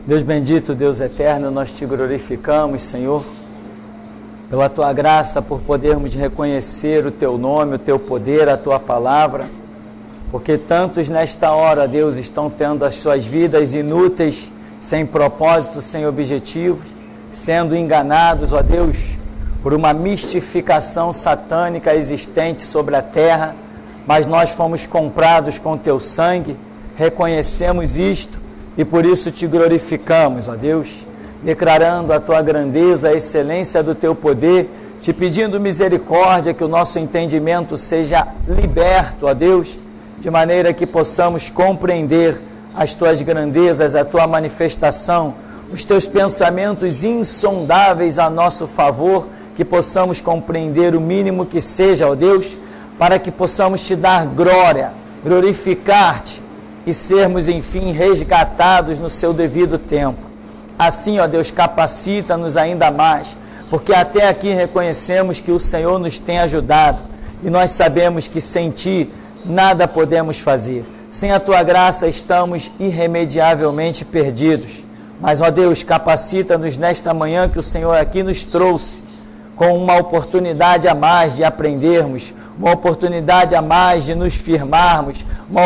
Deus bendito, Deus eterno, nós te glorificamos, Senhor, pela Tua graça, por podermos reconhecer o Teu nome, o Teu poder, a Tua palavra, porque tantos nesta hora, Deus, estão tendo as suas vidas inúteis, sem propósito, sem objetivo, sendo enganados, ó Deus, por uma mistificação satânica existente sobre a terra, mas nós fomos comprados com Teu sangue, reconhecemos isto, e por isso te glorificamos, ó Deus, declarando a Tua grandeza, a excelência do Teu poder, te pedindo misericórdia, que o nosso entendimento seja liberto, ó Deus, de maneira que possamos compreender as Tuas grandezas, a Tua manifestação, os Teus pensamentos insondáveis a nosso favor, que possamos compreender o mínimo que seja, ó Deus, para que possamos Te dar glória, glorificar-Te, e sermos, enfim, resgatados no seu devido tempo. Assim, ó Deus, capacita-nos ainda mais, porque até aqui reconhecemos que o Senhor nos tem ajudado, e nós sabemos que sem Ti nada podemos fazer. Sem a Tua graça estamos irremediavelmente perdidos. Mas, ó Deus, capacita-nos nesta manhã que o Senhor aqui nos trouxe, com uma oportunidade a mais de aprendermos, uma oportunidade a mais de nos firmarmos, uma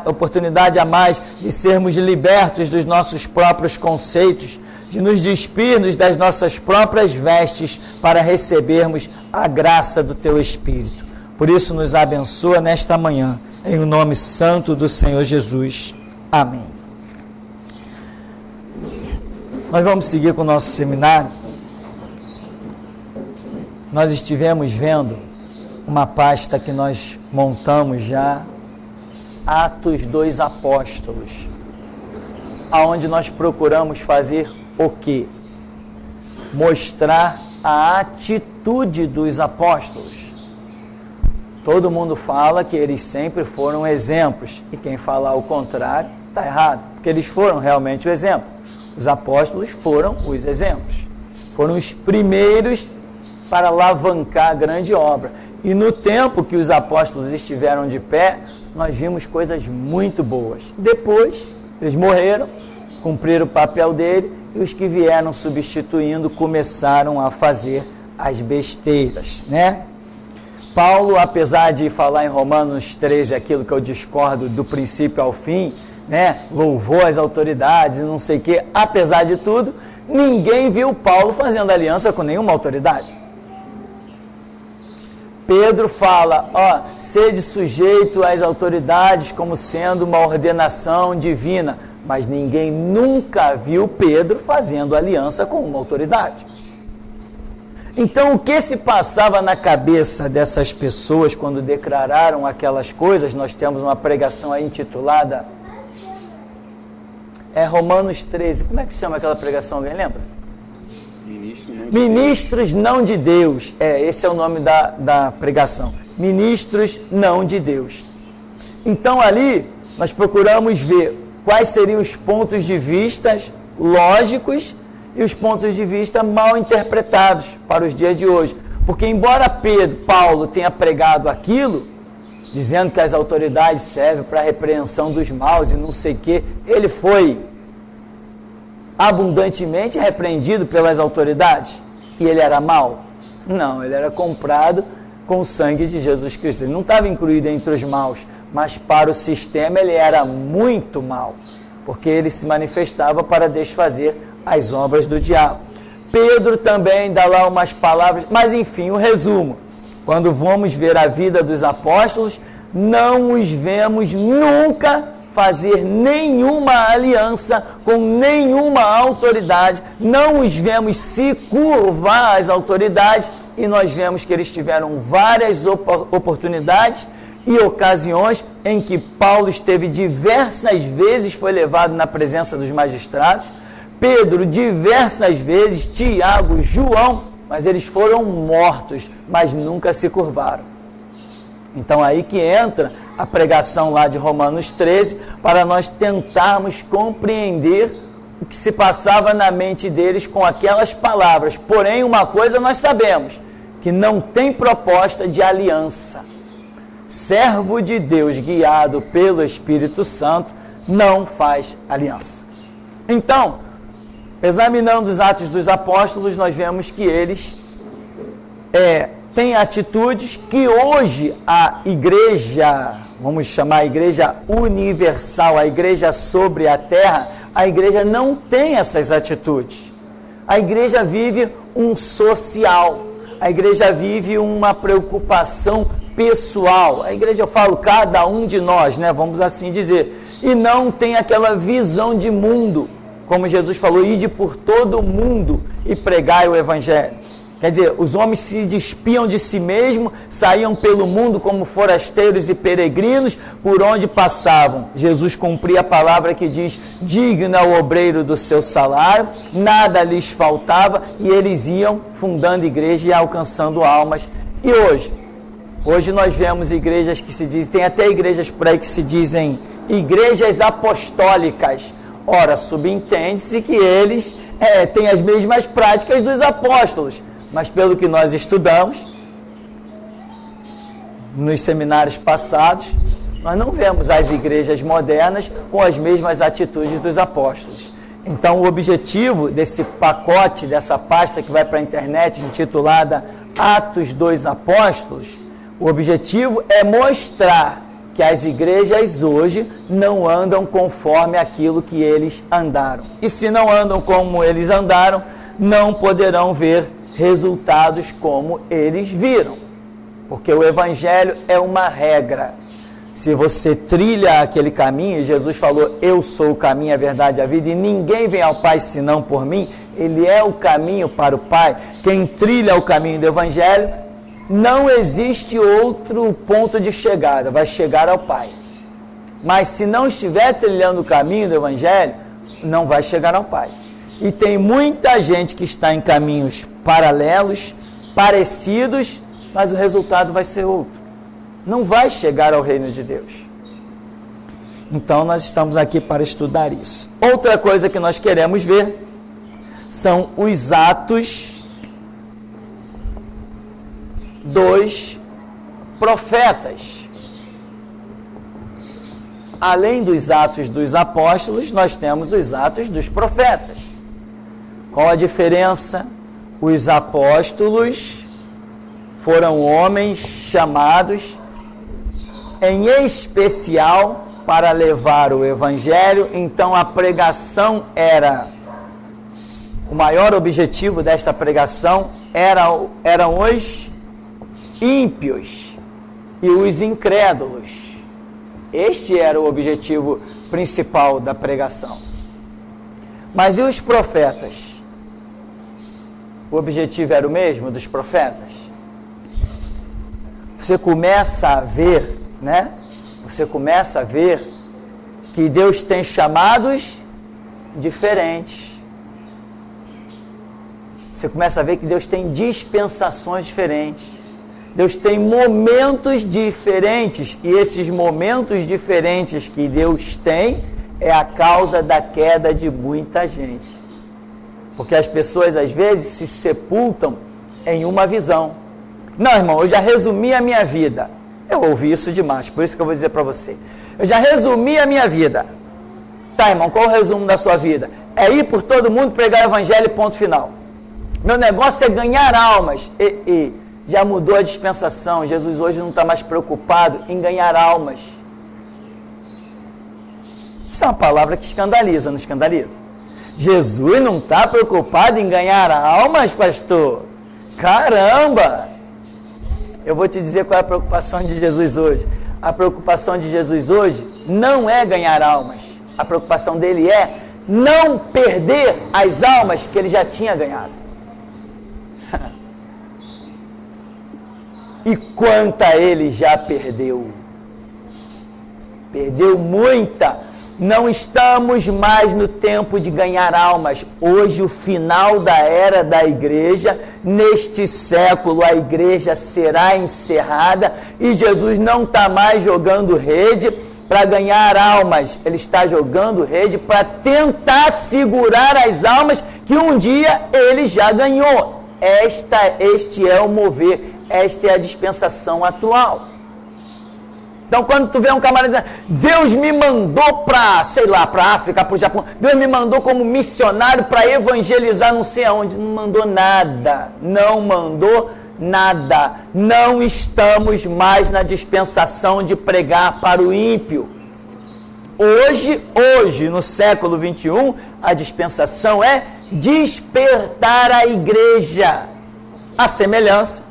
oportunidade a mais de sermos libertos dos nossos próprios conceitos, de nos despirmos das nossas próprias vestes para recebermos a graça do Teu Espírito. Por isso nos abençoa nesta manhã, em o nome santo do Senhor Jesus. Amém. Nós vamos seguir com o nosso seminário. Nós estivemos vendo uma pasta que nós montamos já, Atos dos Apóstolos, aonde nós procuramos fazer o quê? Mostrar a atitude dos apóstolos. Todo mundo fala que eles sempre foram exemplos, e quem fala o contrário está errado, porque eles foram realmente o exemplo. Os apóstolos foram os exemplos, foram os primeiros para alavancar a grande obra. E no tempo que os apóstolos estiveram de pé, nós vimos coisas muito boas. Depois, eles morreram, cumpriram o papel dele, e os que vieram substituindo começaram a fazer as besteiras, né? Paulo, apesar de falar em Romanos 13 aquilo que eu discordo do princípio ao fim, né? Louvou as autoridades e não sei o quê, apesar de tudo, ninguém viu Paulo fazendo aliança com nenhuma autoridade. Pedro fala, sede sujeito às autoridades como sendo uma ordenação divina, mas ninguém nunca viu Pedro fazendo aliança com uma autoridade. Então, o que se passava na cabeça dessas pessoas quando declararam aquelas coisas? Nós temos uma pregação aí intitulada Romanos 13. Como é que chama aquela pregação? Alguém lembra? Ministros não de Deus. Esse é o nome da pregação. Ministros não de Deus. Então ali nós procuramos ver quais seriam os pontos de vista lógicos e os pontos de vista mal interpretados para os dias de hoje. Porque embora Paulo tenha pregado aquilo, dizendo que as autoridades servem para a repreensão dos maus e não sei o quê, ele foi abundantemente repreendido pelas autoridades, e ele era mau? Não, ele era comprado com o sangue de Jesus Cristo. Ele não estava incluído entre os maus, mas para o sistema ele era muito mau, porque ele se manifestava para desfazer as obras do diabo. Pedro também dá lá umas palavras, mas enfim, o resumo. Quando vamos ver a vida dos apóstolos, não os vemos nunca fazer nenhuma aliança com nenhuma autoridade, não os vemos se curvar às autoridades, e nós vemos que eles tiveram várias oportunidades e ocasiões em que Paulo esteve diversas vezes, foi levado na presença dos magistrados, Pedro diversas vezes, Tiago, João, mas eles foram mortos, mas nunca se curvaram. Então aí que entra a pregação lá de Romanos 13, para nós tentarmos compreender o que se passava na mente deles com aquelas palavras. Porém, uma coisa nós sabemos, que não tem proposta de aliança. Servo de Deus guiado pelo Espírito Santo não faz aliança. Então, examinando os Atos dos Apóstolos, nós vemos que eles têm atitudes que hoje a igreja, vamos chamar a igreja universal, a igreja sobre a terra, a igreja não tem essas atitudes. A igreja vive um social, a igreja vive uma preocupação pessoal. A igreja, eu falo, cada um de nós, né, vamos assim dizer, e não tem aquela visão de mundo, como Jesus falou, ide por todo o mundo e pregai o evangelho. Quer dizer, os homens se despiam de si mesmos, saíam pelo mundo como forasteiros e peregrinos, por onde passavam. Jesus cumpria a palavra que diz, digno é o obreiro do seu salário, nada lhes faltava, e eles iam fundando igreja e alcançando almas. E hoje nós vemos igrejas que se dizem, tem até igrejas por aí que se dizem igrejas apostólicas. Ora, subentende-se que eles têm as mesmas práticas dos apóstolos. Mas pelo que nós estudamos, nos seminários passados, nós não vemos as igrejas modernas com as mesmas atitudes dos apóstolos. Então, o objetivo desse pacote, dessa pasta que vai para a internet, intitulada Atos dos Apóstolos, o objetivo é mostrar que as igrejas hoje não andam conforme aquilo que eles andaram. E se não andam como eles andaram, não poderão ver resultados como eles viram, porque o evangelho é uma regra. Se você trilha aquele caminho, Jesus falou, eu sou o caminho, a verdade e a vida, e ninguém vem ao Pai senão por mim, ele é o caminho para o Pai. Quem trilha o caminho do evangelho, não existe outro ponto de chegada, vai chegar ao Pai. Mas se não estiver trilhando o caminho do evangelho, não vai chegar ao Pai. E tem muita gente que está em caminhos paralelos, parecidos, mas o resultado vai ser outro. Não vai chegar ao reino de Deus. Então, nós estamos aqui para estudar isso. Outra coisa que nós queremos ver são os atos dos profetas. Além dos atos dos apóstolos, nós temos os atos dos profetas. Qual a diferença? Os apóstolos foram homens chamados em especial para levar o evangelho, então a pregação era, o maior objetivo desta pregação eram os ímpios e os incrédulos. Este era o objetivo principal da pregação. Mas e os profetas? O objetivo era o mesmo dos profetas? Você começa a ver, né? Você começa a ver que Deus tem chamados diferentes. Você começa a ver que Deus tem dispensações diferentes. Deus tem momentos diferentes. E esses momentos diferentes que Deus tem é a causa da queda de muita gente. Porque as pessoas às vezes se sepultam em uma visão. Não, irmão, eu já resumi a minha vida. Eu ouvi isso demais, por isso que eu vou dizer para você. Eu já resumi a minha vida. Tá, irmão, qual é o resumo da sua vida? É ir por todo mundo, pregar o evangelho, ponto final. Meu negócio é ganhar almas. Já mudou a dispensação. Jesus hoje não está mais preocupado em ganhar almas. Isso é uma palavra que escandaliza, não escandaliza? Jesus não está preocupado em ganhar almas, pastor? Caramba! Eu vou te dizer qual é a preocupação de Jesus hoje. A preocupação de Jesus hoje não é ganhar almas. A preocupação dele é não perder as almas que ele já tinha ganhado. E quanta ele já perdeu? Perdeu muita. Não estamos mais no tempo de ganhar almas. Hoje, o final da era da igreja, neste século, a igreja será encerrada e Jesus não está mais jogando rede para ganhar almas. Ele está jogando rede para tentar segurar as almas que um dia ele já ganhou. Este é o mover, esta é a dispensação atual. Então, quando tu vê um camarada dizendo, Deus me mandou para, sei lá, para a África, para o Japão, Deus me mandou como missionário para evangelizar não sei aonde, não mandou nada, não mandou nada. Não estamos mais na dispensação de pregar para o ímpio. Hoje, no século 21, a dispensação é despertar a igreja, a semelhança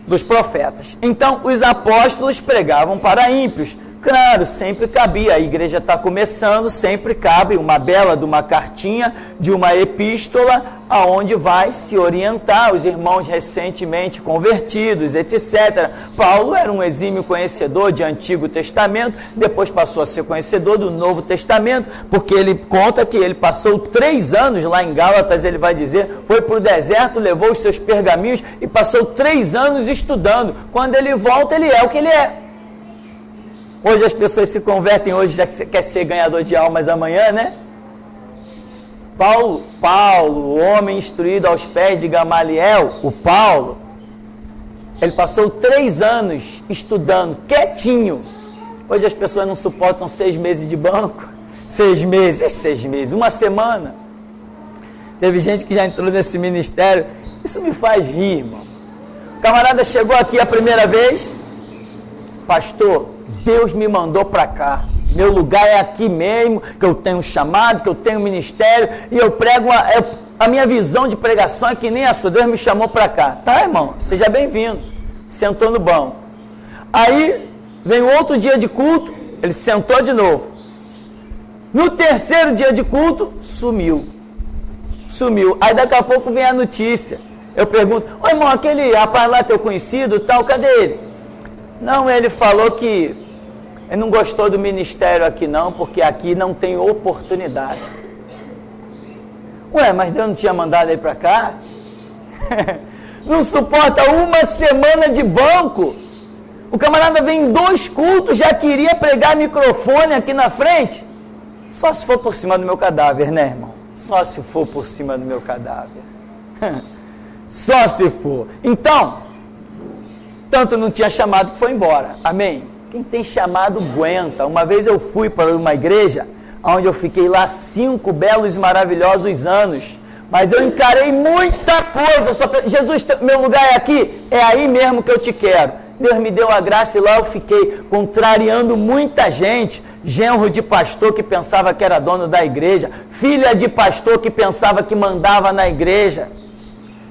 dos profetas. Então, os apóstolos pregavam para ímpios. Claro, sempre cabia, a igreja está começando, sempre cabe uma bela de uma cartinha, de uma epístola, aonde vai se orientar os irmãos recentemente convertidos, etc. Paulo era um exímio conhecedor de Antigo Testamento, depois passou a ser conhecedor do Novo Testamento, porque ele conta que ele passou 3 anos lá em Gálatas, ele vai dizer, foi para o deserto, levou os seus pergaminhos e passou 3 anos estudando. Quando ele volta, ele é o que ele é. Hoje as pessoas se convertem, hoje já quer ser ganhador de almas amanhã, né? Paulo, o homem instruído aos pés de Gamaliel, o Paulo, ele passou 3 anos estudando, quietinho. Hoje as pessoas não suportam 6 meses de banco, 6 meses, uma semana. Teve gente que já entrou nesse ministério, isso me faz rir, irmão. O camarada chegou aqui a primeira vez, pastor, Deus me mandou para cá, meu lugar é aqui mesmo, que eu tenho um chamado, que eu tenho um ministério, e eu prego, a minha visão de pregação é que nem a sua, Deus me chamou para cá. Tá, irmão, seja bem-vindo. Sentou no banco. Aí, vem outro dia de culto, ele sentou de novo. No terceiro dia de culto, sumiu. Aí daqui a pouco vem a notícia. Eu pergunto, ô irmão, aquele rapaz lá teu conhecido, tal, cadê ele? Não, ele falou que ele não gostou do ministério aqui não, porque aqui não tem oportunidade. Ué, mas Deus não tinha mandado ele para cá? Não suporta uma semana de banco. O camarada vem em 2 cultos, já queria pregar microfone aqui na frente. Só se for por cima do meu cadáver, né, irmão? Só se for por cima do meu cadáver. Só se for. Então, tanto não tinha chamado que foi embora. Amém? Quem tem chamado aguenta. Uma vez eu fui para uma igreja, onde eu fiquei lá 5 belos e maravilhosos anos. Mas eu encarei muita coisa. Jesus, meu lugar é aqui? É aí mesmo que eu te quero. Deus me deu a graça e lá eu fiquei contrariando muita gente. Genro de pastor que pensava que era dono da igreja. Filha de pastor que pensava que mandava na igreja.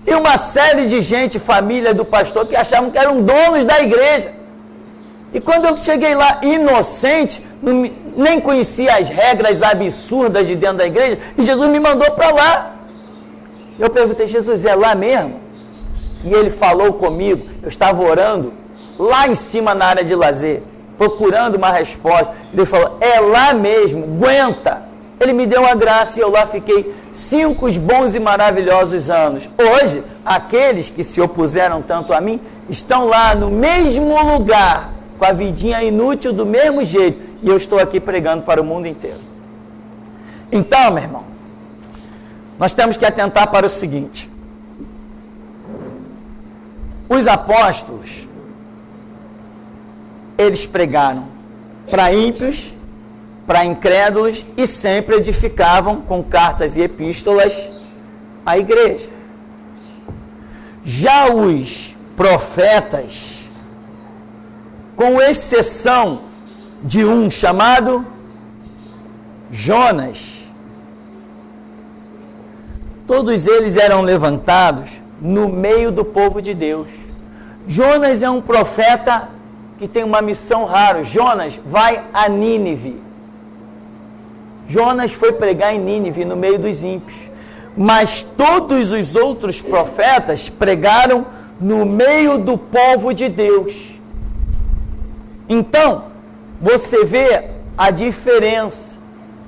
E uma série de gente, família do pastor, que achavam que eram donos da igreja. E quando eu cheguei lá inocente, nem conhecia as regras absurdas de dentro da igreja, e Jesus me mandou para lá. Eu perguntei, Jesus, é lá mesmo? E ele falou comigo, eu estava orando lá em cima na área de lazer, procurando uma resposta. Ele falou, é lá mesmo, aguenta. Ele me deu a graça e eu lá fiquei 5 bons e maravilhosos anos. Hoje, aqueles que se opuseram tanto a mim, estão lá no mesmo lugar, com a vidinha inútil do mesmo jeito, e eu estou aqui pregando para o mundo inteiro. Então, meu irmão, nós temos que atentar para o seguinte: os apóstolos, eles pregaram para ímpios, para incrédulos, e sempre edificavam com cartas e epístolas a igreja. Já os profetas, com exceção de um chamado Jonas, todos eles eram levantados no meio do povo de Deus. Jonas é um profeta que tem uma missão rara. Jonas vai a Nínive. Jonas foi pregar em Nínive, no meio dos ímpios. Mas todos os outros profetas pregaram no meio do povo de Deus. Então, você vê a diferença.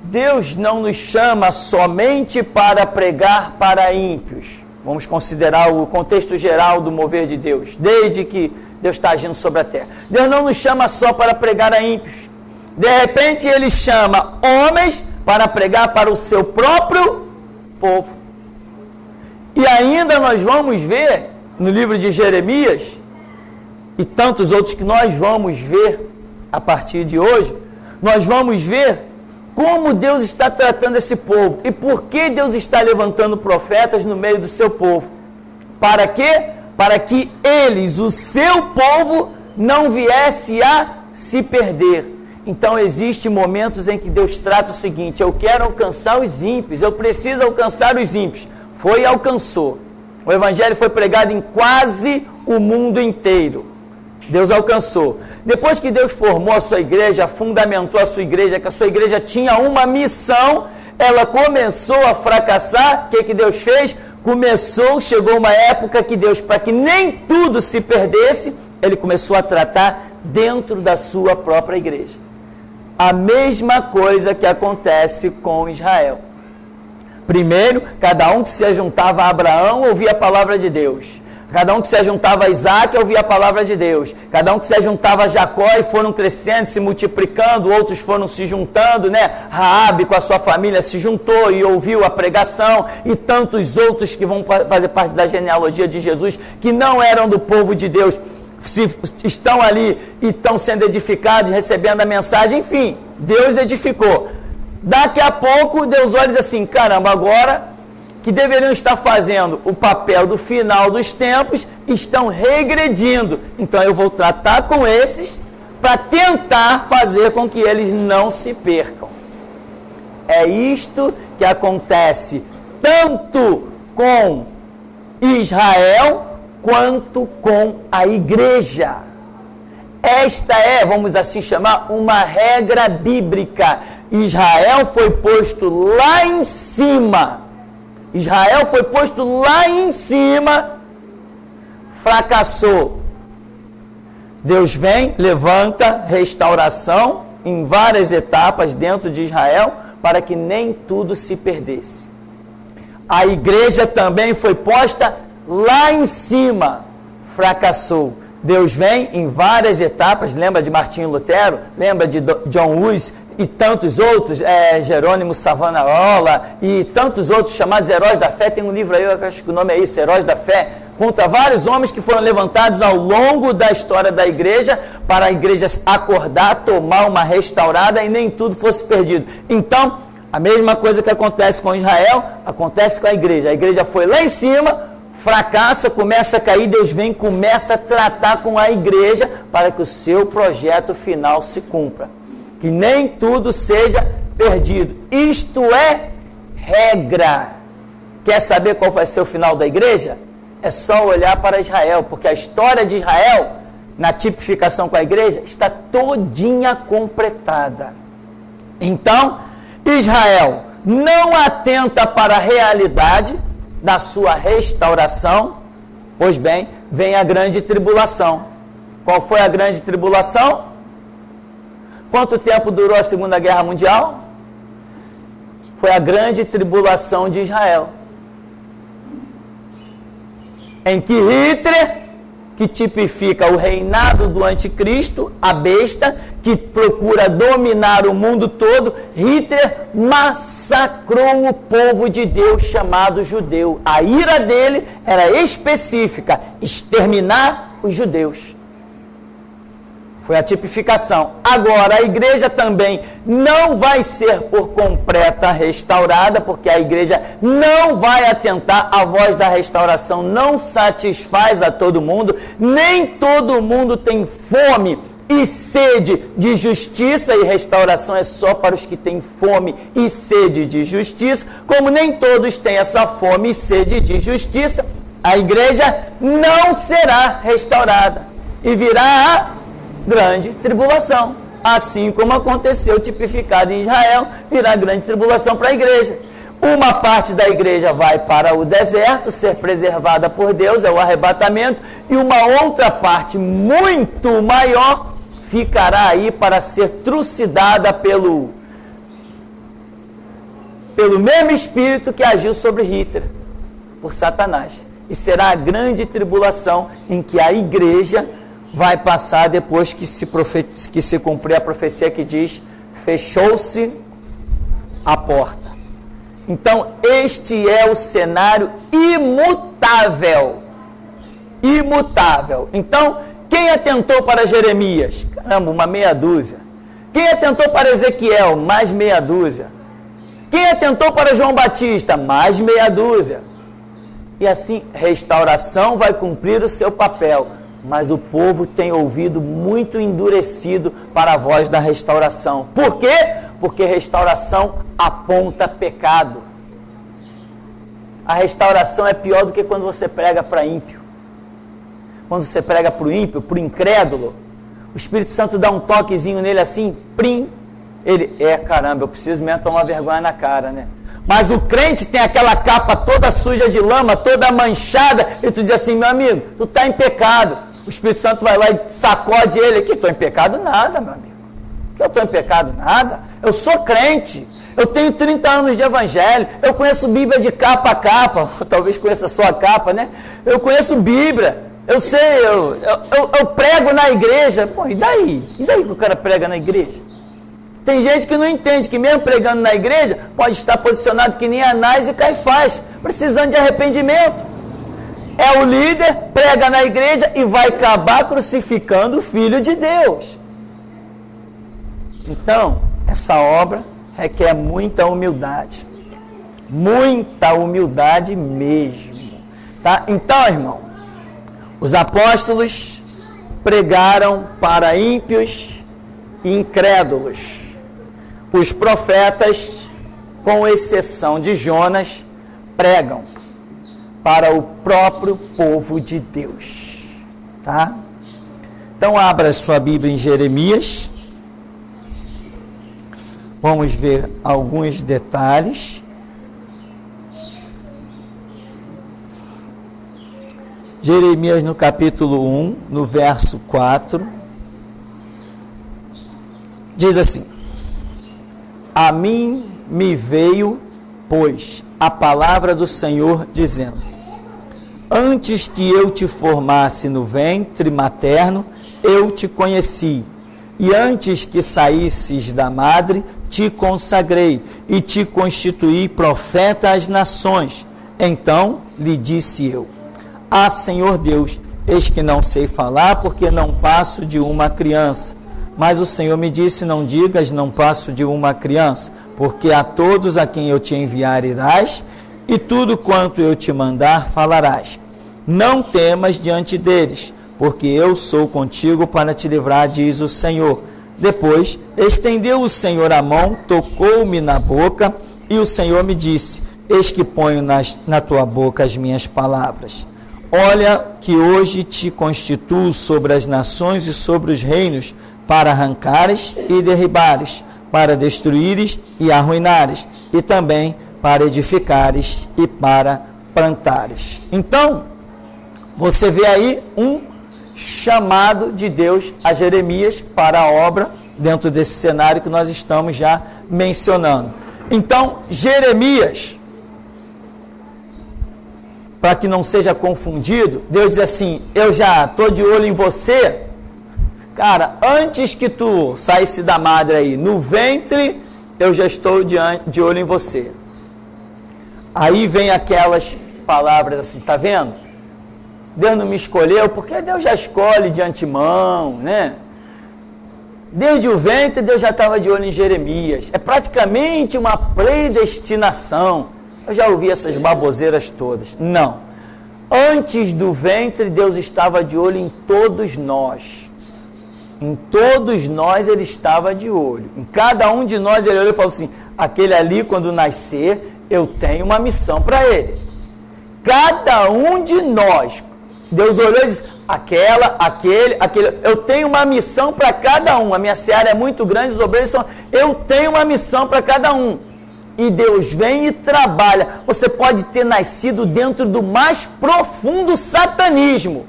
Deus não nos chama somente para pregar para ímpios. Vamos considerar o contexto geral do mover de Deus, desde que Deus está agindo sobre a terra. Deus não nos chama só para pregar a ímpios. De repente, Ele chama homens para pregar para o seu próprio povo. E ainda nós vamos ver, no livro de Jeremias, e tantos outros que nós vamos ver, a partir de hoje, nós vamos ver como Deus está tratando esse povo e por que Deus está levantando profetas no meio do seu povo. Para quê? Para que eles, o seu povo, não viesse a se perder. Então existem momentos em que Deus trata o seguinte: eu quero alcançar os ímpios, eu preciso alcançar os ímpios. Foi e alcançou. O evangelho foi pregado em quase o mundo inteiro. Deus alcançou. Depois que Deus formou a sua igreja, fundamentou a sua igreja, que a sua igreja tinha uma missão, ela começou a fracassar. O que Deus fez? Chegou uma época que Deus, para que nem tudo se perdesse, Ele começou a tratar dentro da sua própria igreja. A mesma coisa que acontece com Israel. Primeiro, cada um que se juntava a Abraão ouvia a palavra de Deus. Cada um que se juntava a Isaac ouvia a palavra de Deus. Cada um que se juntava a Jacó e foram crescendo, se multiplicando, outros foram se juntando, né? Raabe com a sua família se juntou e ouviu a pregação, e tantos outros que vão fazer parte da genealogia de Jesus, que não eram do povo de Deus, estão ali e estão sendo edificados, recebendo a mensagem. Enfim, Deus edificou. Daqui a pouco Deus olha e diz assim: caramba, agora que deveriam estar fazendo o papel do final dos tempos, estão regredindo. Então eu vou tratar com esses para tentar fazer com que eles não se percam. É isto que acontece tanto com Israel quanto com a igreja. Esta é, vamos assim chamar, uma regra bíblica. Israel foi posto lá em cima. Israel foi posto lá em cima, fracassou. Deus vem, levanta restauração em várias etapas dentro de Israel, para que nem tudo se perdesse. A igreja também foi posta lá em cima, fracassou. Deus vem em várias etapas, lembra de Martinho Lutero, lembra de John Hus e tantos outros, Jerônimo Savonarola e tantos outros chamados heróis da fé. Tem um livro aí, eu acho que o nome é esse, Heróis da Fé, contra vários homens que foram levantados ao longo da história da igreja, para a igreja acordar, tomar uma restaurada e nem tudo fosse perdido. Então, a mesma coisa que acontece com Israel, acontece com a igreja. A igreja foi lá em cima, fracassa, começa a cair, Deus vem, começa a tratar com a igreja para que o seu projeto final se cumpra. Que nem tudo seja perdido. Isto é regra. Quer saber qual vai ser o final da igreja? É só olhar para Israel, porque a história de Israel, na tipificação com a igreja, está todinha completada. Então, Israel não atenta para a realidade da sua restauração. Pois bem, vem a grande tribulação. Qual foi a grande tribulação? Quanto tempo durou a Segunda Guerra Mundial? Foi a grande tribulação de Israel, em que Hitler, que tipifica o reinado do anticristo, a besta, que procura dominar o mundo todo, Hitler massacrou o povo de Deus chamado judeu. A ira dele era específica: exterminar os judeus. Foi a tipificação. Agora, a igreja também não vai ser por completa restaurada, porque a igreja não vai atentar. A voz da restauração não satisfaz a todo mundo. Nem todo mundo tem fome e sede de justiça, e restauração é só para os que têm fome e sede de justiça. Como nem todos têm essa fome e sede de justiça, a igreja não será restaurada e virá a grande tribulação, assim como aconteceu tipificado em Israel, virá grande tribulação para a igreja. Uma parte da igreja vai para o deserto, ser preservada por Deus, é o arrebatamento, e uma outra parte muito maior ficará aí para ser trucidada pelo mesmo espírito que agiu sobre Hitler, por Satanás. E será a grande tribulação em que a igreja vai passar depois que se cumprir a profecia que diz: fechou-se a porta. Então, este é o cenário imutável. Imutável. Então, Quem atentou para Jeremias? Caramba, uma meia dúzia. Quem atentou para Ezequiel? Mais meia dúzia. Quem atentou para João Batista? Mais meia dúzia. E assim, restauração vai cumprir o seu papel, mas o povo tem ouvido muito endurecido para a voz da restauração. Por quê? Porque restauração aponta pecado. A restauração é pior do que quando você prega para ímpio. Quando você prega para o ímpio, para o incrédulo, o Espírito Santo dá um toquezinho nele assim, prim, ele, caramba, eu preciso mesmo tomar vergonha na cara, né? Mas o crente tem aquela capa toda suja de lama, toda manchada, e tu diz assim, meu amigo, tu está em pecado. O Espírito Santo vai lá e sacode ele aqui, estou em pecado nada, meu amigo. Que eu estou em pecado nada? Eu sou crente, eu tenho 30 anos de evangelho, eu conheço Bíblia de capa a capa, talvez conheça só a capa, né? Eu conheço Bíblia, eu sei, eu prego na igreja. Pô, e daí? E daí que o cara prega na igreja? Tem gente que não entende que mesmo pregando na igreja, pode estar posicionado que nem Anás e Caifás, precisando de arrependimento. É o líder, prega na igreja e vai acabar crucificando o Filho de Deus. Então, essa obra requer muita humildade mesmo, tá? Então, irmão, os apóstolos pregaram para ímpios e incrédulos. Os profetas, com exceção de Jonas, pregam para o próprio povo de Deus, tá? Então abra sua Bíblia em Jeremias. Vamos ver alguns detalhes. Jeremias no capítulo 1, no verso 4, diz assim: a mim me veio, pois, a palavra do Senhor, dizendo: antes que eu te formasse no ventre materno, eu te conheci, e antes que saísses da madre, te consagrei, e te constituí profeta às nações. Então lhe disse eu: ah, Senhor Deus, eis que não sei falar, porque não passo de uma criança. Mas o Senhor me disse: não digas, não passo de uma criança, porque a todos a quem eu te enviar irás, e tudo quanto eu te mandar falarás. Não temas diante deles, porque eu sou contigo para te livrar, diz o Senhor. Depois estendeu o Senhor a mão, tocou-me na boca, e o Senhor me disse: eis que ponho na tua boca as minhas palavras. Olha que hoje te constituo sobre as nações e sobre os reinos, para arrancares e derribares, para destruíres e arruinares, e também para edificares e para plantares. Então, você vê aí um chamado de Deus a Jeremias para a obra, dentro desse cenário que nós estamos já mencionando. Então, Jeremias, para que não seja confundido, Deus diz assim: eu já estou de olho em você. Cara, antes que tu saísse da madre aí, no ventre, eu já estou de olho em você. Aí vem aquelas palavras assim, tá vendo? Deus não me escolheu, porque Deus já escolhe de antemão, né? Desde o ventre, Deus já estava de olho em Jeremias. É praticamente uma predestinação. Eu já ouvi essas baboseiras todas. Não. Antes do ventre, Deus estava de olho em todos nós. Em todos nós Ele estava de olho. Em cada um de nós Ele olhou e falou assim: aquele ali, quando nascer, eu tenho uma missão para ele. Cada um de nós, Deus olhou e disse: aquele, eu tenho uma missão para cada um. A minha seara é muito grande, os obreiros são... Eu tenho uma missão para cada um. E Deus vem e trabalha. Você pode ter nascido dentro do mais profundo satanismo.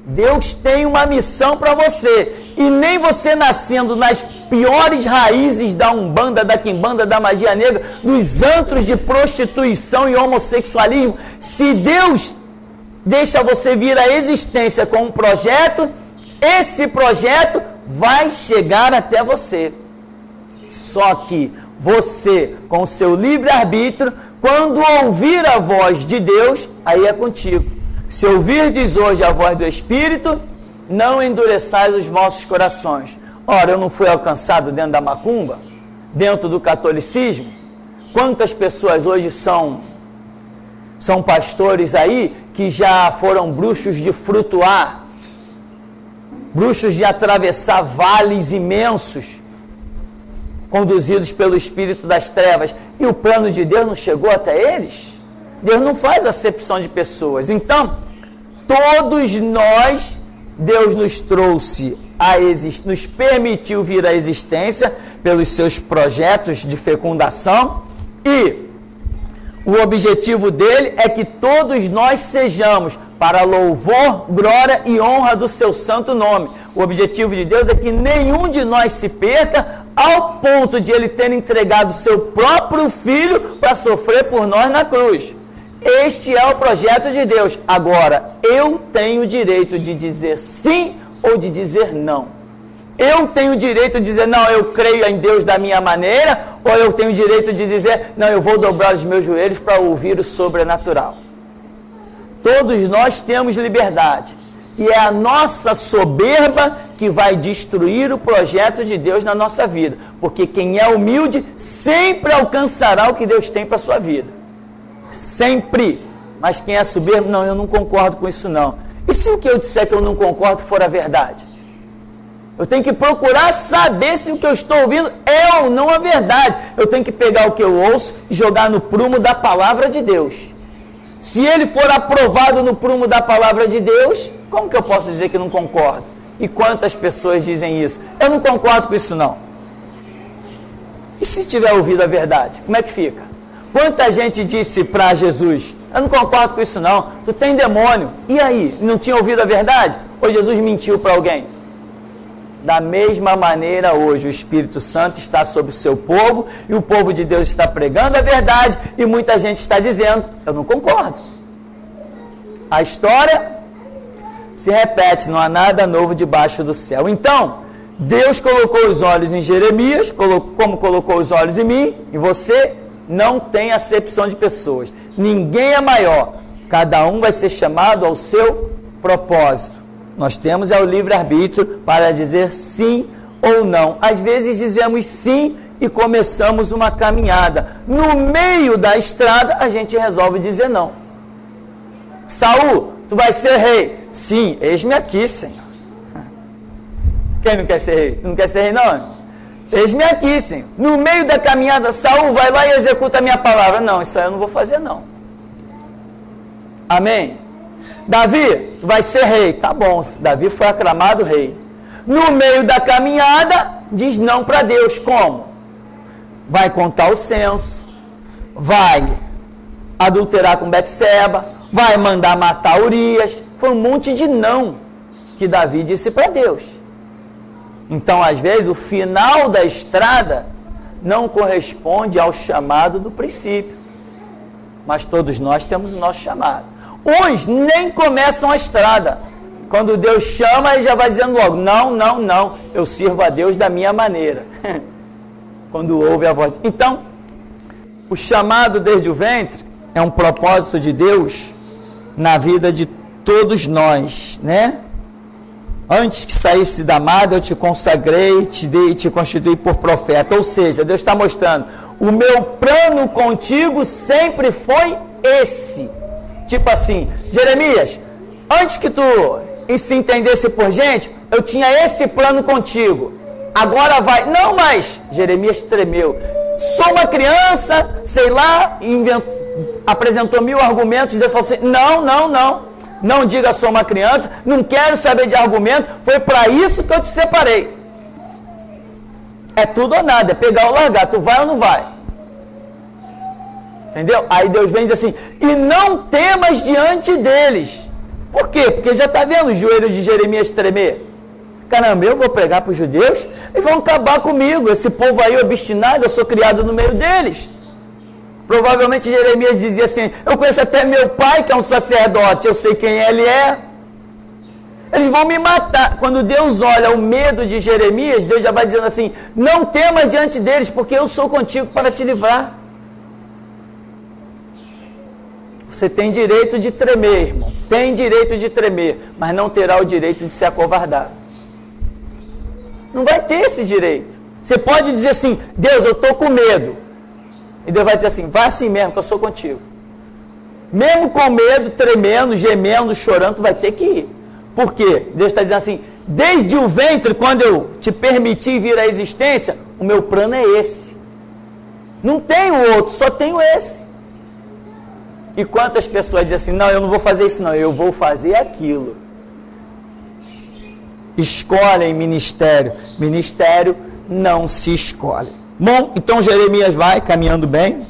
Deus tem uma missão para você. E nem você nascendo nas piores raízes da Umbanda, da Quimbanda, da magia negra, dos antros de prostituição e homossexualismo, se Deus deixa você vir à existência com um projeto, esse projeto vai chegar até você. Só que você, com o seu livre-arbítrio, quando ouvir a voz de Deus, aí é contigo. Se ouvirdes hoje a voz do Espírito, não endureçais os vossos corações. Ora, eu não fui alcançado dentro da macumba, dentro do catolicismo? Quantas pessoas hoje são pastores aí que já foram bruxos de frutuar, bruxos de atravessar vales imensos, conduzidos pelo Espírito das Trevas, e o plano de Deus não chegou até eles? Deus não faz acepção de pessoas. Então, todos nós, Deus nos trouxe nos permitiu vir à existência pelos seus projetos de fecundação, e o objetivo dele é que todos nós sejamos para louvor, glória e honra do seu santo nome. O objetivo de Deus é que nenhum de nós se perca, ao ponto de ele ter entregado seu próprio filho para sofrer por nós na cruz. Este é o projeto de Deus. Agora, eu tenho o direito de dizer sim ou de dizer não. Eu tenho o direito de dizer, não, eu creio em Deus da minha maneira, ou eu tenho o direito de dizer, não, eu vou dobrar os meus joelhos para ouvir o sobrenatural. Todos nós temos liberdade, e é a nossa soberba que vai destruir o projeto de Deus na nossa vida, porque quem é humilde sempre alcançará o que Deus tem para a sua vida. Sempre. Mas quem é soberbo, não, eu não concordo com isso não. E se o que eu disser que eu não concordo for a verdade? Eu tenho que procurar saber se o que eu estou ouvindo é ou não a verdade. Eu tenho que pegar o que eu ouço e jogar no prumo da palavra de Deus. Se ele for aprovado no prumo da palavra de Deus, como que eu posso dizer que não concordo? E quantas pessoas dizem isso? Eu não concordo com isso não. E se tiver ouvido a verdade, como é que fica? Quanta gente disse para Jesus, eu não concordo com isso não, tu tem demônio. E aí, não tinha ouvido a verdade? Ou Jesus mentiu para alguém? Da mesma maneira hoje, o Espírito Santo está sobre o seu povo, e o povo de Deus está pregando a verdade, e muita gente está dizendo, eu não concordo. A história se repete, não há nada novo debaixo do céu. Então, Deus colocou os olhos em Jeremias, como colocou os olhos em mim, e você não tem acepção de pessoas. Ninguém é maior, cada um vai ser chamado ao seu propósito. Nós temos o livre-arbítrio para dizer sim ou não. Às vezes dizemos sim e começamos uma caminhada. No meio da estrada, a gente resolve dizer não. Saul, tu vai ser rei. Sim, eis-me aqui, Senhor. Quem não quer ser rei? Tu não quer ser rei, não? Eis-me aqui, Senhor. No meio da caminhada, Saul, vai lá e executa a minha palavra. Não, isso aí eu não vou fazer, não. Amém? Davi, tu vai ser rei. Tá bom, Davi foi aclamado rei. No meio da caminhada, diz não para Deus. Como? Vai contar o censo, vai adulterar com Betseba, vai mandar matar Urias. Foi um monte de não que Davi disse para Deus. Então, às vezes, o final da estrada não corresponde ao chamado do princípio. Mas todos nós temos o nosso chamado. Uns nem começam a estrada. Quando Deus chama, ele já vai dizendo logo, não, não, não, eu sirvo a Deus da minha maneira. Quando ouve a voz. Então, o chamado desde o ventre é um propósito de Deus na vida de todos nós, né? Antes que saísse da madre, eu te consagrei, te dei e te constituí por profeta. Ou seja, Deus está mostrando, o meu plano contigo sempre foi esse. Tipo assim, Jeremias, antes que tu se entendesse por gente, eu tinha esse plano contigo. Agora vai. Não, mas Jeremias tremeu. Sou uma criança, sei lá, apresentou 1000 argumentos. Deus falou assim: não, não, não. Não diga sou uma criança, não quero saber de argumento. Foi para isso que eu te separei. É tudo ou nada, é pegar ou largar. Tu vai ou não vai? Entendeu? Aí Deus vem e diz assim, e não temas diante deles. Por quê? Porque já está vendo os joelhos de Jeremias tremer. Caramba, eu vou pregar para os judeus, eles vão acabar comigo. Esse povo aí obstinado, eu sou criado no meio deles. Provavelmente Jeremias dizia assim, eu conheço até meu pai que é um sacerdote, eu sei quem ele é. Eles vão me matar. Quando Deus olha o medo de Jeremias, Deus já vai dizendo assim, não temas diante deles, porque eu sou contigo para te livrar. Você tem direito de tremer, irmão. Tem direito de tremer, mas não terá o direito de se acovardar. Não vai ter esse direito. Você pode dizer assim, Deus, eu estou com medo. E Deus vai dizer assim, vai assim mesmo, que eu sou contigo. Mesmo com medo, tremendo, gemendo, chorando, tu vai ter que ir. Por quê? Deus está dizendo assim, desde o ventre, quando eu te permiti vir à existência, o meu plano é esse. Não tenho outro, só tenho esse. E quantas pessoas dizem assim, não, eu não vou fazer isso não, eu vou fazer aquilo. Escolhem ministério. Ministério não se escolhe. Bom, então Jeremias vai caminhando bem.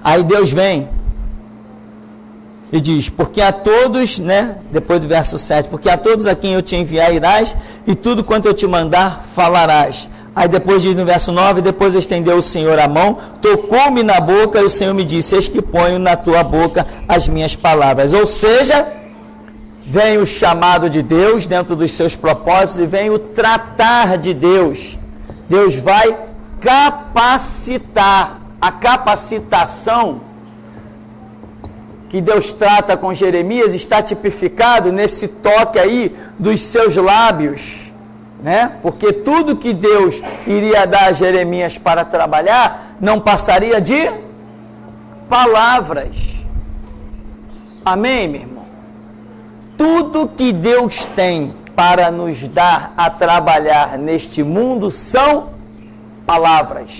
Aí Deus vem e diz, porque a todos, né, depois do verso 7, porque a todos a quem eu te enviar irás, e tudo quanto eu te mandar falarás. Aí depois diz no verso 9, depois estendeu o Senhor a mão, tocou-me na boca, e o Senhor me disse, eis que ponho na tua boca as minhas palavras. Ou seja, vem o chamado de Deus dentro dos seus propósitos, e vem o tratar de Deus. Deus vai capacitar. A capacitação que Deus trata com Jeremias está tipificado nesse toque aí dos seus lábios, né? Porque tudo que Deus iria dar a Jeremias para trabalhar não passaria de palavras. Amém, meu irmão? Tudo que Deus tem para nos dar a trabalhar neste mundo são palavras.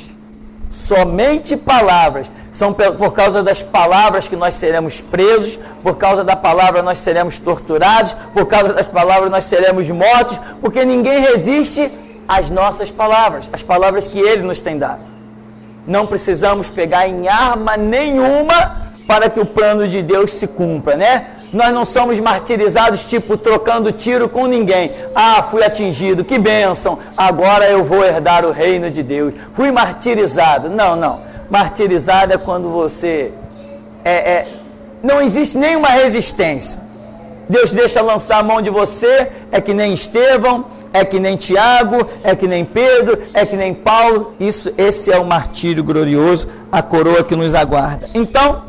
Somente palavras. São por causa das palavras que nós seremos presos, por causa da palavra nós seremos torturados, por causa das palavras nós seremos mortos, porque ninguém resiste às nossas palavras, as palavras que Ele nos tem dado. Não precisamos pegar em arma nenhuma para que o plano de Deus se cumpra, né? Nós não somos martirizados, tipo, trocando tiro com ninguém. Ah, fui atingido, que bênção, agora eu vou herdar o reino de Deus. Fui martirizado. Não. Martirizado é quando você... não existe nenhuma resistência. Deus deixa lançar a mão de você, é que nem Estevão, é que nem Tiago, é que nem Pedro, é que nem Paulo. Esse é o martírio glorioso, a coroa que nos aguarda. Então,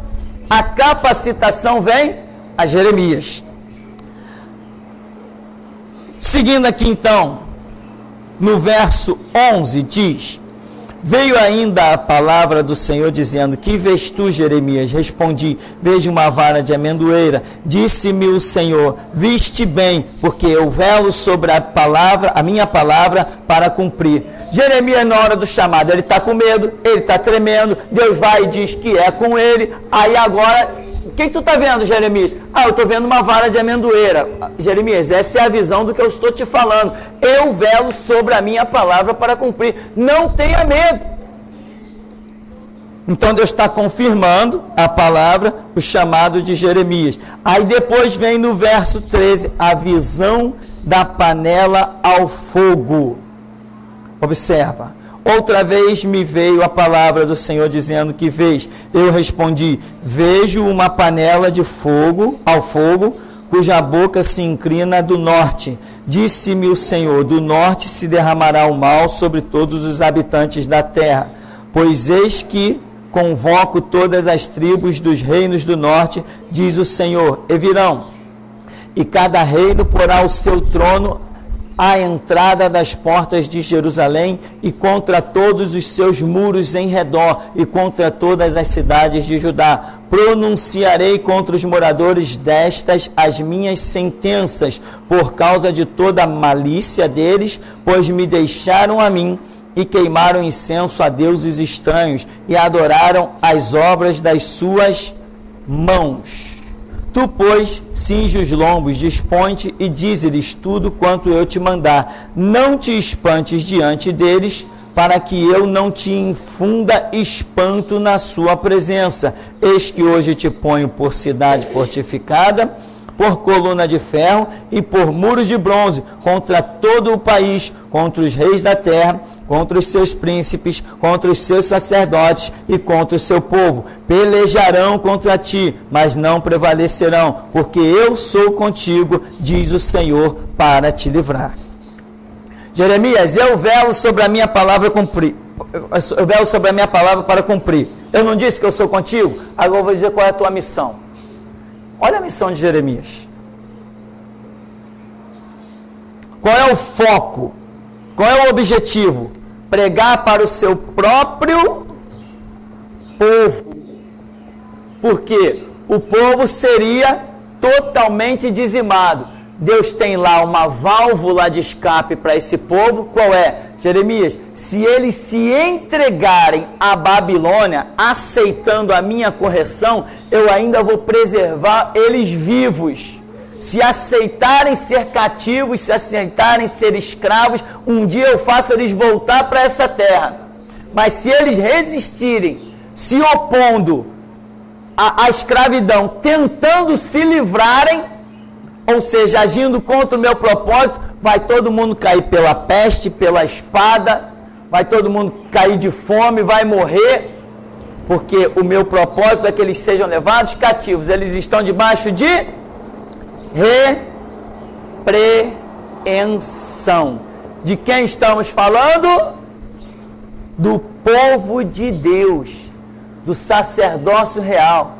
a capacitação vem a Jeremias. Seguindo aqui então, no verso 11 diz, veio ainda a palavra do Senhor dizendo, que vês tu, Jeremias? Respondi, vejo uma vara de amendoeira. Disse-me o Senhor, viste bem, porque eu velo sobre a minha palavra para cumprir. Jeremias, na hora do chamado, ele está com medo, ele está tremendo, Deus vai e diz que é com ele. Aí agora, o que tu está vendo, Jeremias? Eu estou vendo uma vara de amendoeira. Jeremias, essa é a visão do que eu estou te falando. Eu velo sobre a minha palavra para cumprir. Não tenha medo. Então Deus está confirmando a palavra, o chamado de Jeremias. Aí depois vem no verso 13, a visão da panela ao fogo. Observa. Outra vez me veio a palavra do Senhor dizendo, que vês? Eu respondi, vejo uma panela de fogo, ao fogo, cuja boca se inclina do norte. Disse-me o Senhor, do norte se derramará o mal sobre todos os habitantes da terra. Pois eis que convoco todas as tribos dos reinos do norte, diz o Senhor, e virão. E cada reino porá o seu trono à entrada das portas de Jerusalém e contra todos os seus muros em redor e contra todas as cidades de Judá. Pronunciarei contra os moradores destas as minhas sentenças por causa de toda a malícia deles, pois me deixaram a mim e queimaram incenso a deuses estranhos e adoraram as obras das suas mãos. Tu, pois, cinge os lombos, dispõe-te e dize-lhes tudo quanto eu te mandar. Não te espantes diante deles, para que eu não te infunda espanto na sua presença. Eis que hoje te ponho por cidade fortificada, por coluna de ferro e por muros de bronze, contra todo o país, contra os reis da terra, contra os seus príncipes, contra os seus sacerdotes e contra o seu povo. Pelejarão contra ti, mas não prevalecerão, porque eu sou contigo, diz o Senhor, para te livrar. Jeremias, eu velo sobre a minha palavra cumprir. Eu velo sobre a minha palavra para cumprir. Eu não disse que eu sou contigo? Agora eu vou dizer qual é a tua missão. Olha a missão de Jeremias. Qual é o foco? Qual é o objetivo? Pregar para o seu próprio povo. Porque o povo seria totalmente dizimado. Deus tem lá uma válvula de escape para esse povo. Qual é? Jeremias, se eles se entregarem à Babilônia, aceitando a minha correção, eu ainda vou preservar eles vivos. Se aceitarem ser cativos, se aceitarem ser escravos, um dia eu faço eles voltar para essa terra. Mas se eles resistirem, se opondo à escravidão, tentando se livrarem, ou seja, agindo contra o meu propósito, vai todo mundo cair pela peste, pela espada, vai todo mundo cair de fome, vai morrer, porque o meu propósito é que eles sejam levados cativos. Eles estão debaixo de repreensão. De quem estamos falando? Do povo de Deus, do sacerdócio real,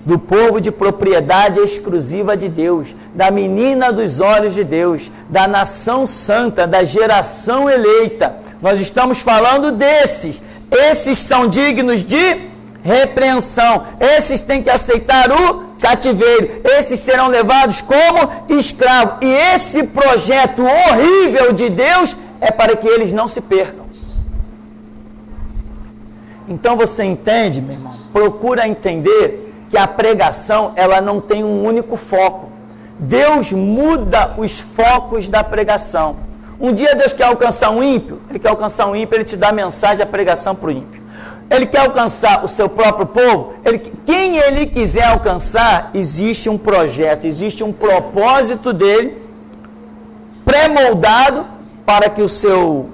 do povo de propriedade exclusiva de Deus, da menina dos olhos de Deus, da nação santa, da geração eleita. Nós estamos falando desses. Esses são dignos de repreensão. Esses têm que aceitar o cativeiro. Esses serão levados como escravos. E esse projeto horrível de Deus é para que eles não se percam. Então você entende, meu irmão? Procura entender que a pregação, ela não tem um único foco. Deus muda os focos da pregação. Um dia Deus quer alcançar um ímpio, Ele quer alcançar um ímpio, Ele te dá a mensagem, a pregação para o ímpio. Ele quer alcançar o seu próprio povo, quem Ele quiser alcançar, existe um projeto, existe um propósito dele, pré-moldado para que o seu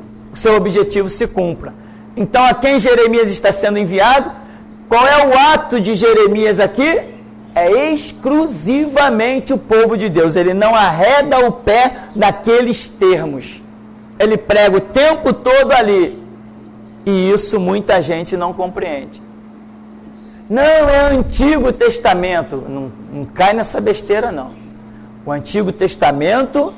objetivo se cumpra. Então, a quem Jeremias está sendo enviado? Qual é o ato de Jeremias aqui? É exclusivamente o povo de Deus. Ele não arreda o pé naqueles termos. Ele prega o tempo todo ali. E isso muita gente não compreende. Não, é Antigo Testamento. Não cai nessa besteira, não. O Antigo Testamento,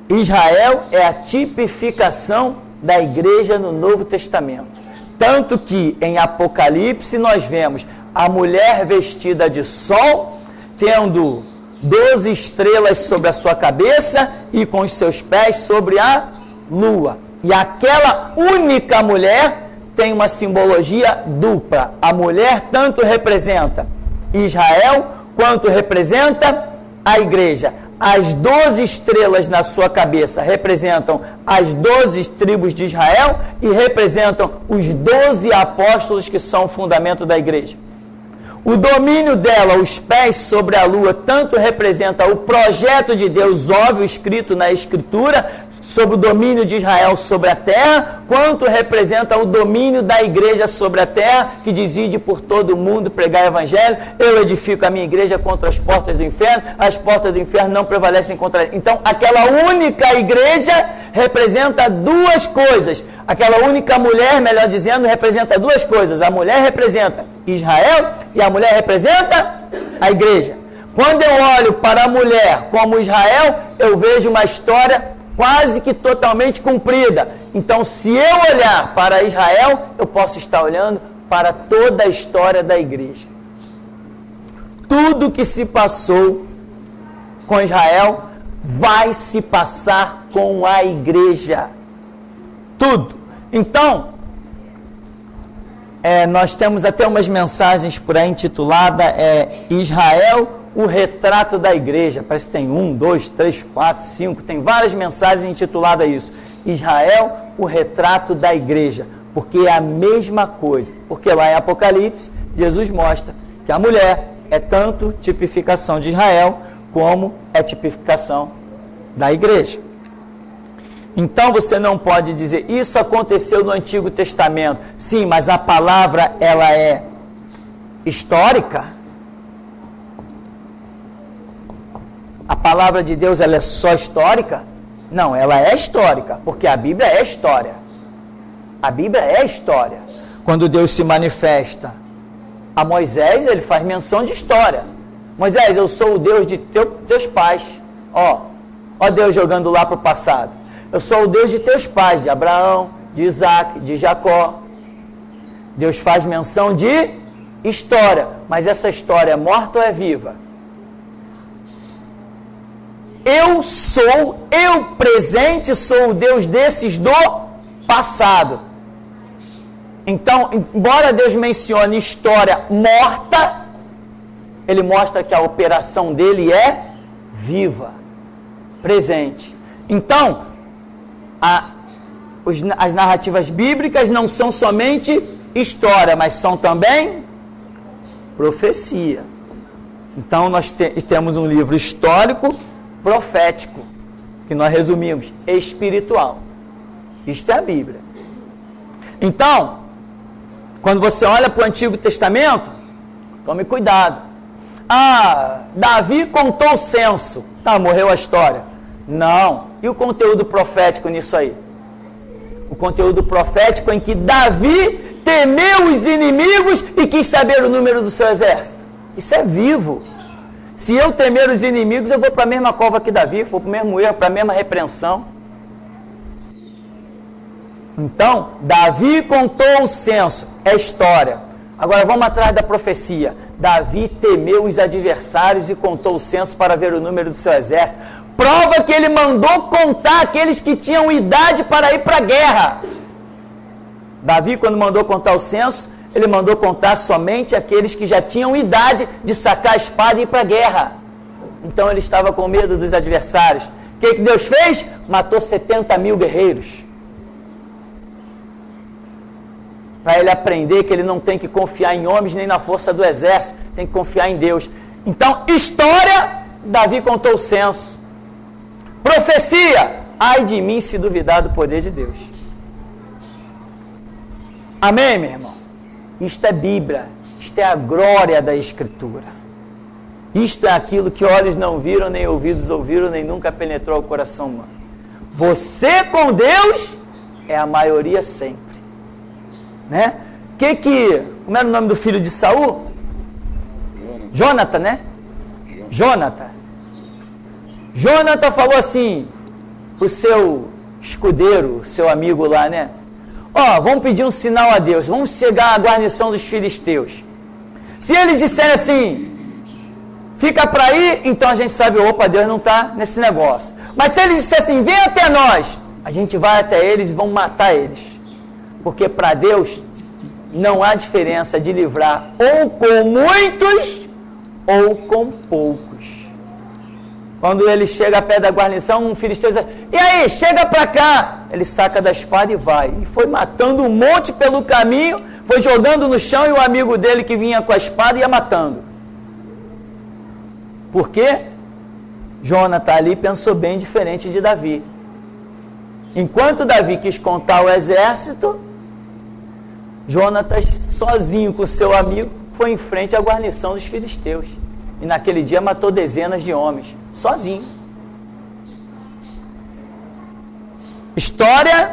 Israel é a tipificação da igreja no Novo Testamento. Tanto que em Apocalipse nós vemos a mulher vestida de sol, tendo 12 estrelas sobre a sua cabeça e com os seus pés sobre a lua. E aquela única mulher tem uma simbologia dupla. A mulher tanto representa Israel quanto representa a igreja. As 12 estrelas na sua cabeça representam as 12 tribos de Israel e representam os 12 apóstolos que são o fundamento da igreja. O domínio dela, os pés sobre a lua, tanto representa o projeto de Deus, óbvio, escrito na Escritura, sobre o domínio de Israel sobre a terra, quanto representa o domínio da igreja sobre a terra, que decide por todo o mundo pregar o evangelho. Eu edifico a minha igreja contra as portas do inferno, as portas do inferno não prevalecem contra ela. Então, aquela única igreja representa duas coisas. Aquela única mulher, melhor dizendo, representa duas coisas. A mulher representa Israel e a mulher representa a igreja. Quando eu olho para a mulher como Israel, eu vejo uma história quase que totalmente cumprida. Então, se eu olhar para Israel, eu posso estar olhando para toda a história da igreja. Tudo que se passou com Israel vai se passar com a igreja. Tudo. Então, nós temos até umas mensagens por aí intitulada Israel, o retrato da igreja. Parece que tem 1, 2, 3, 4, 5, tem várias mensagens intituladas isso. Israel, o retrato da igreja. Porque é a mesma coisa. Porque lá em Apocalipse, Jesus mostra que a mulher é tanto tipificação de Israel, como é tipificação da igreja. Então você não pode dizer, isso aconteceu no Antigo Testamento. Sim, mas a palavra, ela é histórica. A palavra de Deus, ela é só histórica? Não, ela é histórica, porque a Bíblia é história. A Bíblia é história. quando Deus se manifesta a Moisés, ele faz menção de história. Moisés, eu sou o Deus de teus pais. Ó Deus jogando lá para o passado. Eu sou o Deus de teus pais, de Abraão, de Isaac, de Jacó. Deus faz menção de história, mas essa história é morta ou é viva? Eu presente, sou o Deus desses do passado. Então, embora Deus mencione história morta, ele mostra que a operação dele é viva, presente. Então, as narrativas bíblicas não são somente história, mas são também profecia. Então, nós temos um livro histórico, profético, que nós resumimos, espiritual. Isto é a Bíblia. Então, quando você olha para o Antigo Testamento, tome cuidado. Davi contou o censo. Morreu a história. Não. E o conteúdo profético nisso aí? O conteúdo profético em que Davi temeu os inimigos e quis saber o número do seu exército. Isso é vivo. Se eu temer os inimigos, eu vou para a mesma cova que Davi, vou para o mesmo erro, para a mesma repreensão. Então, Davi contou o censo, é história. Agora vamos atrás da profecia. Davi temeu os adversários e contou o censo para ver o número do seu exército. Prova que ele mandou contar aqueles que tinham idade para ir para a guerra. Davi, quando mandou contar o censo, ele mandou contar somente aqueles que já tinham idade de sacar a espada e ir para a guerra. Então ele estava com medo dos adversários. O que Deus fez? Matou 70 mil guerreiros. Para ele aprender que ele não tem que confiar em homens nem na força do exército, tem que confiar em Deus. Então, história, Davi contou o censo. Profecia, ai de mim se duvidar do poder de Deus. Amém, meu irmão? Isto é Bíblia, isto é a glória da Escritura. Isto é aquilo que olhos não viram, nem ouvidos ouviram, nem nunca penetrou o coração humano. Você com Deus é a maioria sempre. Né? Como era o nome do filho de Saul? Jonathan, né? Jonathan falou assim pro seu escudeiro, seu amigo lá, né? Vamos pedir um sinal a Deus, vamos chegar à guarnição dos filisteus. Se eles disserem assim, fica para aí, então a gente sabe, Deus não está nesse negócio. Mas se eles disserem assim, vem até nós, a gente vai até eles e vamos matar eles. Porque para Deus não há diferença de livrar ou com muitos ou com poucos. Quando ele chega perto da guarnição, um filisteu diz, e aí, chega para cá. Ele saca da espada e vai. E foi matando um monte pelo caminho, foi jogando no chão e o amigo dele que vinha com a espada ia matando. Por quê? Jonathan ali pensou bem diferente de Davi. Enquanto Davi quis contar o exército, Jonatas, sozinho com seu amigo, foi em frente à guarnição dos filisteus. E naquele dia matou dezenas de homens, sozinho. História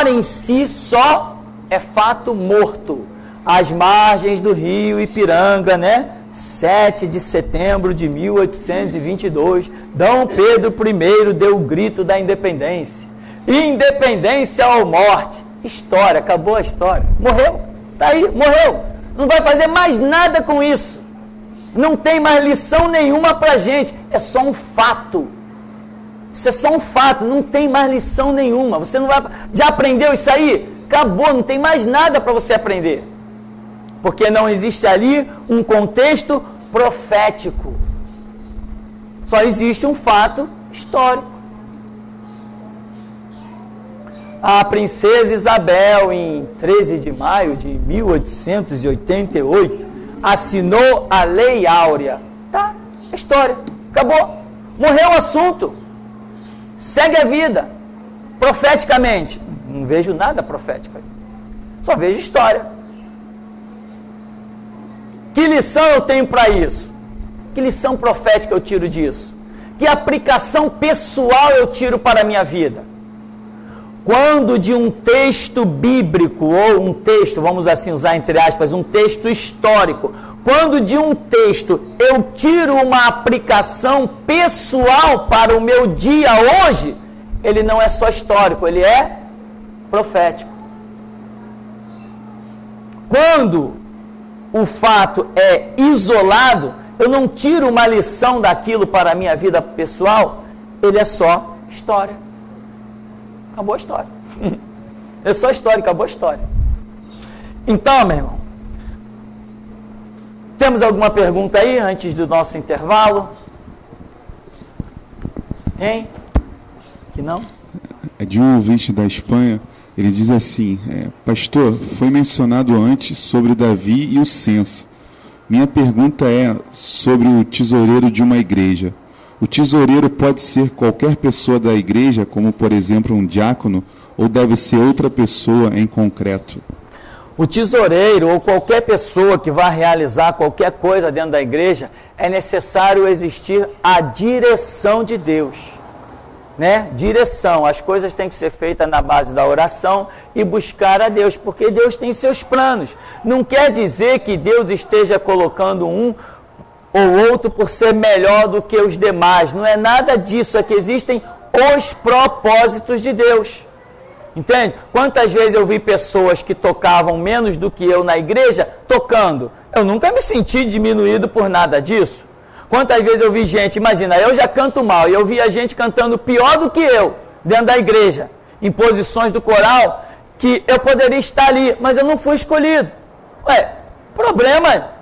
em si só é fato morto. Às margens do rio Ipiranga, né? 7 de setembro de 1822, Dom Pedro I deu o grito da independência. Independência ou morte. História, acabou a história. Morreu, tá aí, morreu. Não vai fazer mais nada com isso. Não tem mais lição nenhuma pra gente. É só um fato. Isso é só um fato, não tem mais lição nenhuma. Você não vai. Já aprendeu isso aí? Acabou, não tem mais nada para você aprender. Porque não existe ali um contexto profético. Só existe um fato histórico. A princesa Isabel, em 13 de maio de 1888, assinou a Lei Áurea. Tá, história, acabou. Morreu o assunto. Segue a vida. Profeticamente, não vejo nada profético aí. Só vejo história. Que lição eu tenho para isso? Que lição profética eu tiro disso? Que aplicação pessoal eu tiro para a minha vida? Quando de um texto bíblico, ou um texto, vamos assim usar entre aspas, um texto histórico, quando de um texto eu tiro uma aplicação pessoal para o meu dia hoje, ele não é só histórico, ele é profético. Quando o fato é isolado, eu não tiro uma lição daquilo para a minha vida pessoal, ele é só história. Acabou a história. É só história, acabou a história. Então, meu irmão, temos alguma pergunta aí antes do nosso intervalo? Hein? Que não? É de um ouvinte da Espanha. Ele diz assim: pastor, foi mencionado antes sobre Davi e o censo. Minha pergunta é sobre o tesoureiro de uma igreja. O tesoureiro pode ser qualquer pessoa da igreja, como por exemplo um diácono, ou deve ser outra pessoa em concreto? O tesoureiro ou qualquer pessoa que vá realizar qualquer coisa dentro da igreja, é necessário existir a direção de Deus. Né? Direção, as coisas têm que ser feitas na base da oração e buscar a Deus, porque Deus tem seus planos. Não quer dizer que Deus esteja colocando um ou outro por ser melhor do que os demais, não é nada disso, é que existem os propósitos de Deus. Entende? Quantas vezes eu vi pessoas que tocavam menos do que eu na igreja tocando? Eu nunca me senti diminuído por nada disso. Quantas vezes eu vi gente, imagina, eu já canto mal, e eu via gente cantando pior do que eu, dentro da igreja, em posições do coral, que eu poderia estar ali, mas eu não fui escolhido. Ué, problema,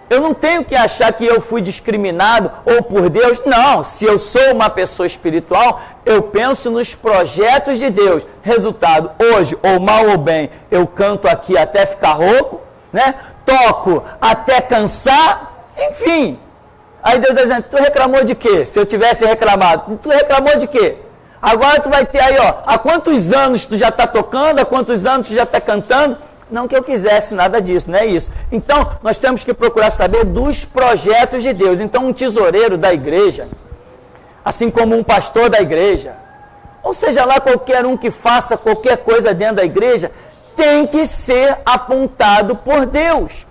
eu não tenho que achar que eu fui discriminado ou por Deus, não. Se eu sou uma pessoa espiritual, eu penso nos projetos de Deus. Resultado, hoje, ou mal ou bem, eu canto aqui até ficar rouco, né? Toco até cansar, enfim. Aí Deus está dizendo, tu reclamou de quê? Se eu tivesse reclamado, tu reclamou de quê? Agora tu vai ter aí, ó, há quantos anos tu já está tocando, há quantos anos tu já está cantando? Não que eu quisesse nada disso, não é isso. Então, nós temos que procurar saber dos projetos de Deus. Então, um tesoureiro da igreja, assim como um pastor da igreja, ou seja lá qualquer um que faça qualquer coisa dentro da igreja, tem que ser apontado por Deus.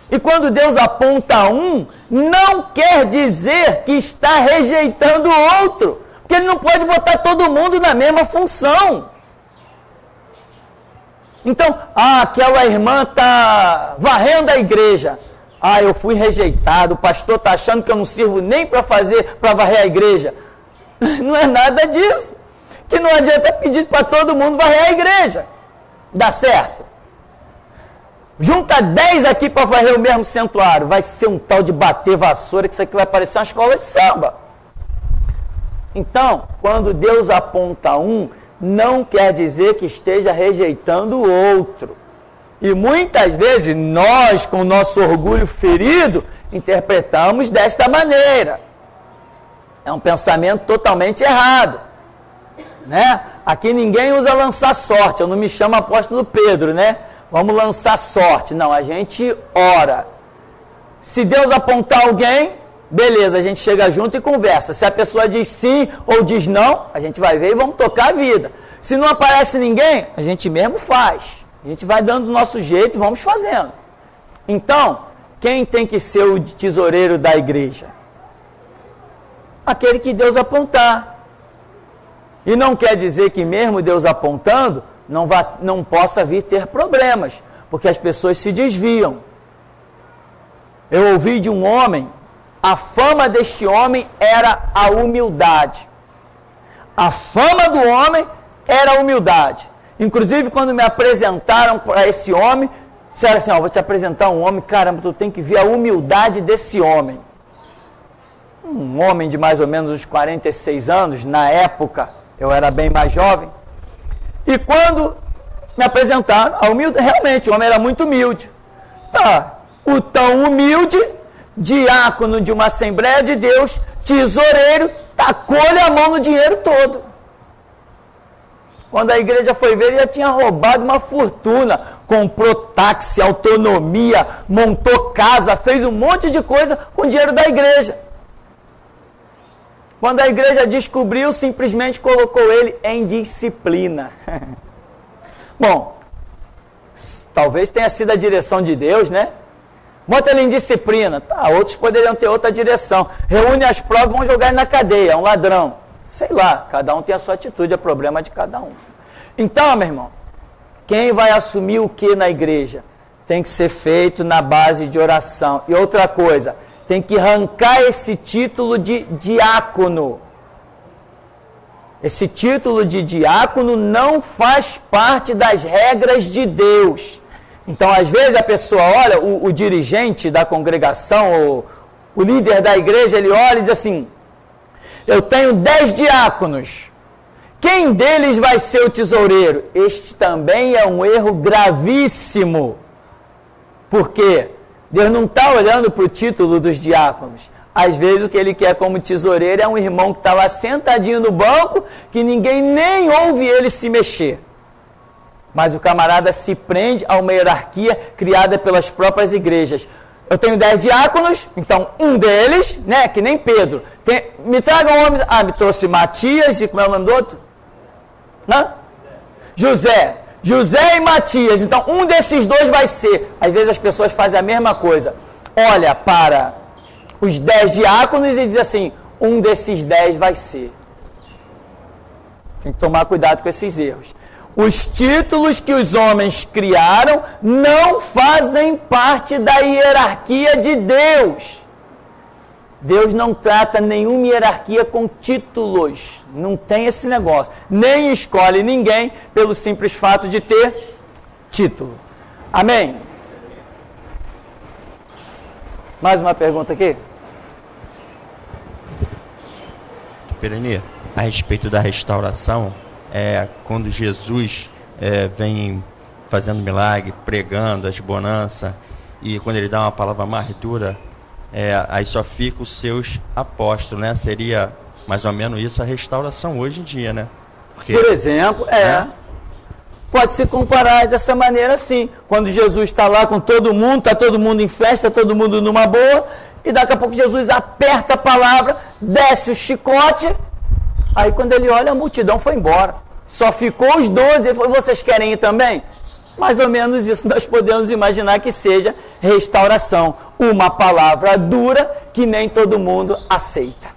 E quando Deus aponta um, não quer dizer que está rejeitando o outro, porque Ele não pode botar todo mundo na mesma função. Então, aquela irmã está varrendo a igreja. Eu fui rejeitado, o pastor está achando que eu não sirvo nem para varrer a igreja. Não é nada disso. Que não adianta pedir para todo mundo varrer a igreja. Dá certo? Junta 10 aqui para varrer o mesmo santuário. Vai ser um tal de bater vassoura, que isso aqui vai parecer uma escola de samba. Então, quando Deus aponta um, não quer dizer que esteja rejeitando o outro. E muitas vezes nós, com o nosso orgulho ferido, interpretamos desta maneira. É um pensamento totalmente errado. Né? Aqui ninguém usa lançar sorte, eu não me chamo apóstolo Pedro, né? Vamos lançar sorte. Não, a gente ora. Se Deus apontar alguém, beleza, a gente chega junto e conversa. Se a pessoa diz sim ou diz não, a gente vai ver e vamos tocar a vida. Se não aparece ninguém, a gente mesmo faz. A gente vai dando do nosso jeito e vamos fazendo. Então, quem tem que ser o tesoureiro da igreja? Aquele que Deus apontar. E não quer dizer que mesmo Deus apontando, não possa vir ter problemas, porque as pessoas se desviam. Eu ouvi de um homem, a fama deste homem era a humildade. A fama do homem era a humildade. Inclusive, quando me apresentaram para esse homem, disseram assim, vou te apresentar um homem, caramba, tu tem que ver a humildade desse homem. Um homem de mais ou menos uns 46 anos, na época, eu era bem mais jovem. E quando me apresentaram, realmente, o homem era muito humilde. O tão humilde, diácono de uma Assembleia de Deus, tesoureiro, tacou-lhe a mão no dinheiro todo. Quando a igreja foi ver, ele já tinha roubado uma fortuna, comprou táxi, autonomia, montou casa, fez um monte de coisa com o dinheiro da igreja. Quando a igreja descobriu, simplesmente colocou ele em disciplina. Bom, talvez tenha sido a direção de Deus, né? Bota ele em disciplina. Tá, outros poderiam ter outra direção. Reúne as provas e vão jogar ele na cadeia, é um ladrão. Sei lá, cada um tem a sua atitude, é problema de cada um. Então, meu irmão, quem vai assumir o que na igreja? Tem que ser feito na base de oração. E outra coisa, tem que arrancar esse título de diácono. Esse título de diácono não faz parte das regras de Deus. Então, às vezes, a pessoa olha, o dirigente da congregação, o líder da igreja, ele olha e diz assim, eu tenho 10 diáconos. Quem deles vai ser o tesoureiro? Este também é um erro gravíssimo. Por quê? Deus não está olhando para o título dos diáconos. Às vezes o que ele quer como tesoureiro é um irmão que está lá sentadinho no banco, que ninguém nem ouve ele se mexer. Mas o camarada se prende a uma hierarquia criada pelas próprias igrejas. Eu tenho 10 diáconos, então um deles, né, que nem Pedro, me traga um homem, me trouxe Matias, e como é o nome do outro? José e Matias, então um desses dois vai ser. Às vezes as pessoas fazem a mesma coisa, olha para os 10 diáconos e diz assim, um desses 10 vai ser. Tem que tomar cuidado com esses erros. Os títulos que os homens criaram não fazem parte da hierarquia de Deus. Deus não trata nenhuma hierarquia com títulos. Não tem esse negócio. Nem escolhe ninguém pelo simples fato de ter título. Amém? Mais uma pergunta aqui? Pereni, a respeito da restauração, quando Jesus vem fazendo milagre, pregando as bonanças, e quando ele dá uma palavra mais dura, aí só fica os seus apóstolos, né? Seria mais ou menos isso a restauração hoje em dia, né? Porque, por exemplo, pode se comparar dessa maneira assim. Quando Jesus está lá com todo mundo, está todo mundo em festa, todo mundo numa boa, e daqui a pouco Jesus aperta a palavra, desce o chicote, aí quando ele olha, a multidão foi embora. Só ficou os 12, ele falou, vocês querem ir também? Mais ou menos isso nós podemos imaginar que seja restauração. Uma palavra dura que nem todo mundo aceita.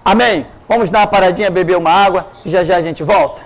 Amém? Vamos dar uma paradinha, beber uma água e já já a gente volta.